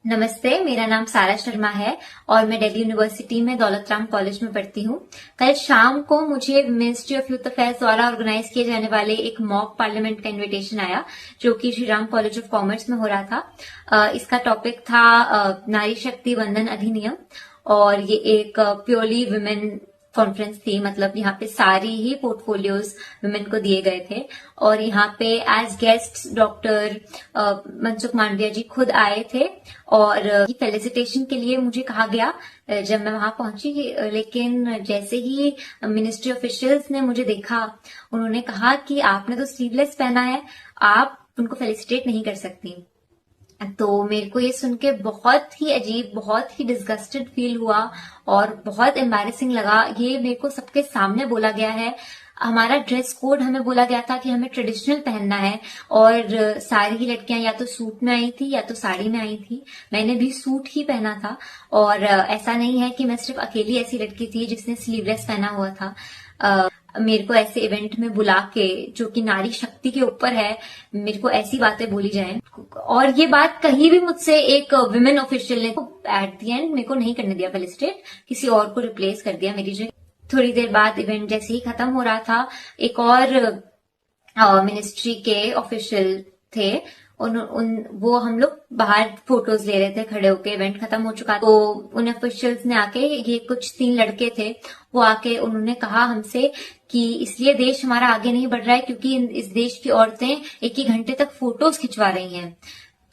नमस्ते, मेरा नाम सारा शर्मा है और मैं दिल्ली यूनिवर्सिटी में दौलत राम कॉलेज में पढ़ती हूँ। कल शाम को मुझे मिनिस्ट्री ऑफ यूथ अफेयर्स द्वारा ऑर्गेनाइज किए जाने वाले एक मॉक पार्लियामेंट का इनविटेशन आया, जो कि Shri Ram college of commerce में हो रहा था। इसका टॉपिक था नारी शक्ति वंदन अधिनियम, और ये एक प्योरली वुमेन कॉन्फ्रेंस थी। मतलब यहाँ पे सारी ही पोर्टफोलियोज वुमेन को दिए गए थे, और यहाँ पे as guest doctor Mansukh Mandaviya ji खुद आए थे, और फेलिसिटेशन के लिए मुझे कहा गया जब मैं वहां पहुंची। लेकिन जैसे ही मिनिस्ट्री ऑफिशियल्स ने मुझे देखा, उन्होंने कहा कि आपने तो स्लीवलेस पहना है, आप उनको फेलिसिटेट नहीं कर सकती। तो मेरे को ये सुन के बहुत ही अजीब, बहुत ही डिस्गस्टेड फील हुआ और बहुत एम्बैरेसिंग लगा। ये मेरे को सबके सामने बोला गया है। हमारा ड्रेस कोड, हमें बोला गया था कि हमें ट्रेडिशनल पहनना है, और सारी ही लड़कियां या तो सूट में आई थी या तो साड़ी में आई थी। मैंने भी सूट ही पहना था, और ऐसा नहीं है कि मैं सिर्फ अकेली ऐसी लड़की थी जिसने स्लीवलेस पहना हुआ था। मेरे को ऐसे इवेंट में बुला के, जो कि नारी शक्ति के ऊपर है, मेरे को ऐसी बातें बोली जाएं, और ये बात कहीं भी मुझसे एक विमेन ऑफिशियल ने एट द एंड मेरे को नहीं करने दिया फेलिसिटेट, किसी और को रिप्लेस कर दिया मेरी जगह। थोड़ी देर बाद इवेंट जैसे ही खत्म हो रहा था, एक और मिनिस्ट्री के ऑफिशियल थे, वो हम लोग बाहर फोटोज ले रहे थे खड़े होके। इवेंट खत्म हो चुका, तो उन ऑफिशियल्स ने आके, ये कुछ 3 लड़के थे, वो आके उन्होंने कहा हमसे कि इसलिए देश हमारा आगे नहीं बढ़ रहा है क्योंकि इस देश की औरतें 1-1 घंटे तक फोटोज खिंचवा रही हैं।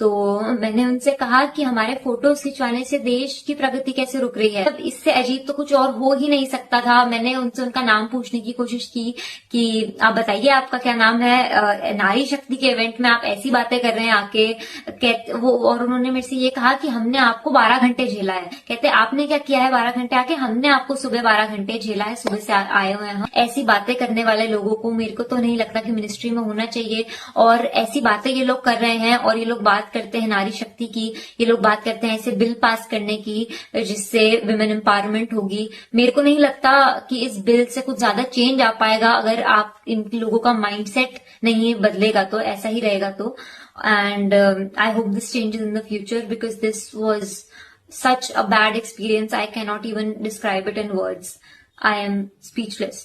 तो मैंने उनसे कहा कि हमारे फोटोज खिंचवाने से देश की प्रगति कैसे रुक रही है। अब इससे अजीब तो कुछ और हो ही नहीं सकता था। मैंने उनसे उनका नाम पूछने की कोशिश की कि आप बताइए आपका क्या नाम है, नारी शक्ति के इवेंट में आप ऐसी बातें कर रहे हैं आके। वो और उन्होंने मेरे से ये कहा कि हमने आपको 12 घंटे झेला है। कहते आपने क्या किया है 12 घंटे आके? हमने आपको सुबह 12 घंटे झेला है, सुबह से आए हुए हैं। ऐसी बातें करने वाले लोगों को मेरे को तो नहीं लगता कि मिनिस्ट्री में होना चाहिए। और ऐसी बातें ये लोग कर रहे हैं, और ये लोग बात करते हैं नारी शक्ति की, ये लोग बात करते हैं ऐसे बिल पास करने की जिससे विमेन एम्पावरमेंट होगी। मेरे को नहीं लगता कि इस बिल से कुछ ज्यादा चेंज आ पाएगा अगर आप इन लोगों का माइंडसेट नहीं बदलेगा, तो ऐसा ही रहेगा। तो and I hope this changes in the future, because this was such a bad experience. I cannot even describe it in words. I am speechless.